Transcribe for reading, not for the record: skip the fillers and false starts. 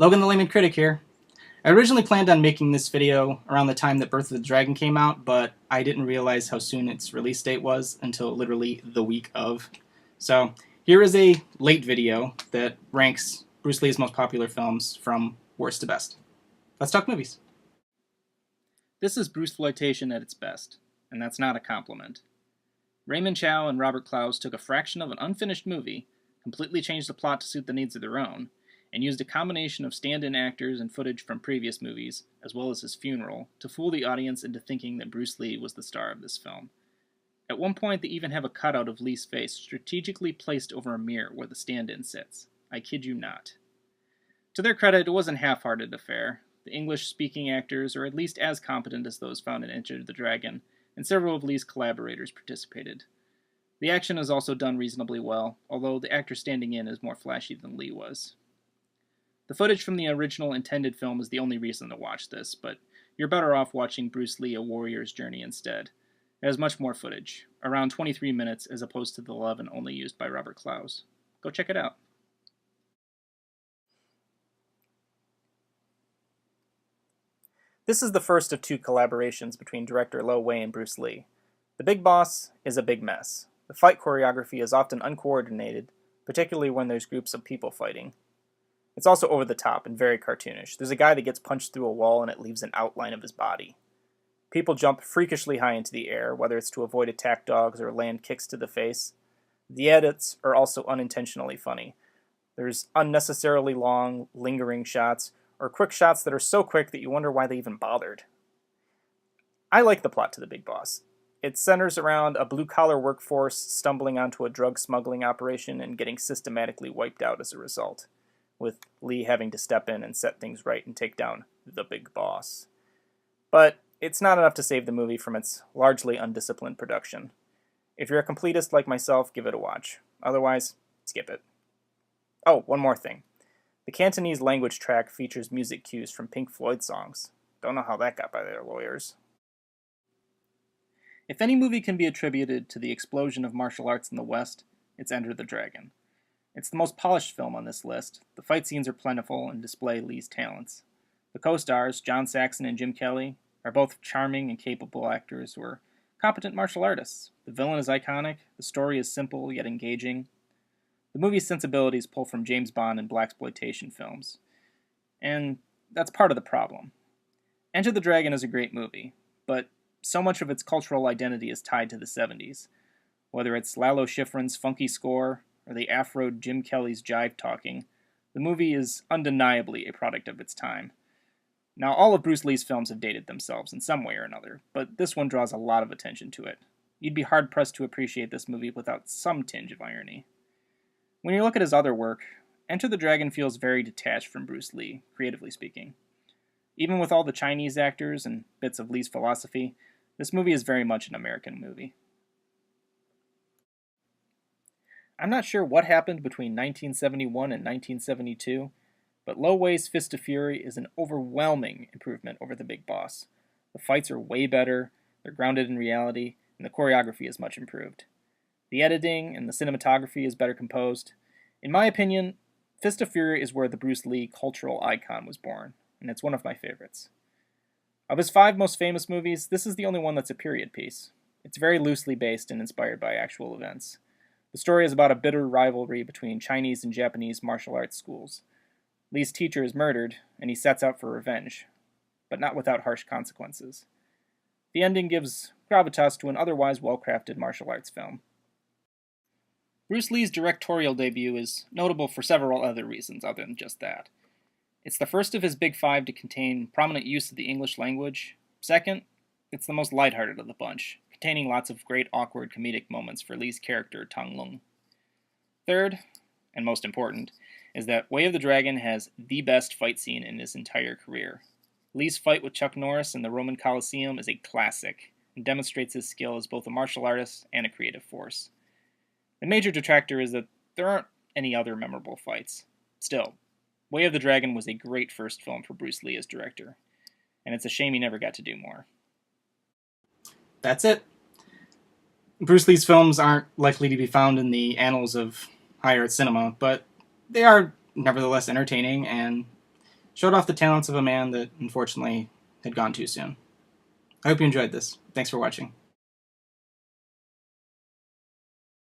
Logan the Layman Critic here. I originally planned on making this video around the time that Birth of the Dragon came out, but I didn't realize how soon its release date was until literally the week of. So here is a late video that ranks Bruce Lee's most popular films from worst to best. Let's talk movies. This is Brucefloitation at its best, and that's not a compliment. Raymond Chow and Robert Clouse took a fraction of an unfinished movie, completely changed the plot to suit the needs of their own, and used a combination of stand-in actors and footage from previous movies, as well as his funeral, to fool the audience into thinking that Bruce Lee was the star of this film. At one point, they even have a cutout of Lee's face strategically placed over a mirror where the stand-in sits. I kid you not. To their credit, it wasn't a half-hearted affair. The English-speaking actors are at least as competent as those found in Enter the Dragon, and several of Lee's collaborators participated. The action is also done reasonably well, although the actor standing in is more flashy than Lee was. The footage from the original intended film is the only reason to watch this, but you're better off watching Bruce Lee: A Warrior's Journey instead. It has much more footage, around 23 minutes as opposed to the 11 only used by Robert Clouse. Go check it out. This is the first of two collaborations between director Lo Wei and Bruce Lee. The Big Boss is a big mess. The fight choreography is often uncoordinated, particularly when there's groups of people fighting. It's also over the top and very cartoonish. There's a guy that gets punched through a wall and it leaves an outline of his body. People jump freakishly high into the air, whether it's to avoid attack dogs or land kicks to the face. The edits are also unintentionally funny. There's unnecessarily long, lingering shots, or quick shots that are so quick that you wonder why they even bothered. I like the plot to The Big Boss. It centers around a blue-collar workforce stumbling onto a drug smuggling operation and getting systematically wiped out as a result, with Lee having to step in and set things right and take down the Big Boss. But it's not enough to save the movie from its largely undisciplined production. If you're a completist like myself, give it a watch. Otherwise, skip it. Oh, one more thing. The Cantonese language track features music cues from Pink Floyd songs. Don't know how that got by their lawyers. If any movie can be attributed to the explosion of martial arts in the West, it's Enter the Dragon. It's the most polished film on this list. The fight scenes are plentiful and display Lee's talents. The co-stars, John Saxon and Jim Kelly, are both charming and capable actors who are competent martial artists. The villain is iconic, the story is simple yet engaging. The movie's sensibilities pull from James Bond and blaxploitation films. And that's part of the problem. Enter the Dragon is a great movie, but so much of its cultural identity is tied to the 70s. Whether it's Lalo Schifrin's funky score, or the afroed Jim Kelly's jive talking, the movie is undeniably a product of its time. Now, all of Bruce Lee's films have dated themselves in some way or another, but this one draws a lot of attention to it. You'd be hard-pressed to appreciate this movie without some tinge of irony. When you look at his other work, Enter the Dragon feels very detached from Bruce Lee, creatively speaking. Even with all the Chinese actors and bits of Lee's philosophy, this movie is very much an American movie. I'm not sure what happened between 1971 and 1972, but Lo Wei's Fist of Fury is an overwhelming improvement over The Big Boss. The fights are way better, they're grounded in reality, and the choreography is much improved. The editing and the cinematography is better composed. In my opinion, Fist of Fury is where the Bruce Lee cultural icon was born, and it's one of my favorites. Of his 5 most famous movies, this is the only one that's a period piece. It's very loosely based and inspired by actual events. The story is about a bitter rivalry between Chinese and Japanese martial arts schools. Lee's teacher is murdered, and he sets out for revenge, but not without harsh consequences. The ending gives gravitas to an otherwise well-crafted martial arts film. Bruce Lee's directorial debut is notable for several other reasons other than just that. It's the first of his Big Five to contain prominent use of the English language. Second, it's the most lighthearted of the bunch, containing lots of great awkward comedic moments for Lee's character, Tang Lung. Third, and most important, is that Way of the Dragon has the best fight scene in his entire career. Lee's fight with Chuck Norris in the Roman Coliseum is a classic, and demonstrates his skill as both a martial artist and a creative force. The major detractor is that there aren't any other memorable fights. Still, Way of the Dragon was a great first film for Bruce Lee as director, and it's a shame he never got to do more. That's it. Bruce Lee's films aren't likely to be found in the annals of high art cinema, but they are nevertheless entertaining, and showed off the talents of a man that unfortunately had gone too soon. I hope you enjoyed this. Thanks for watching.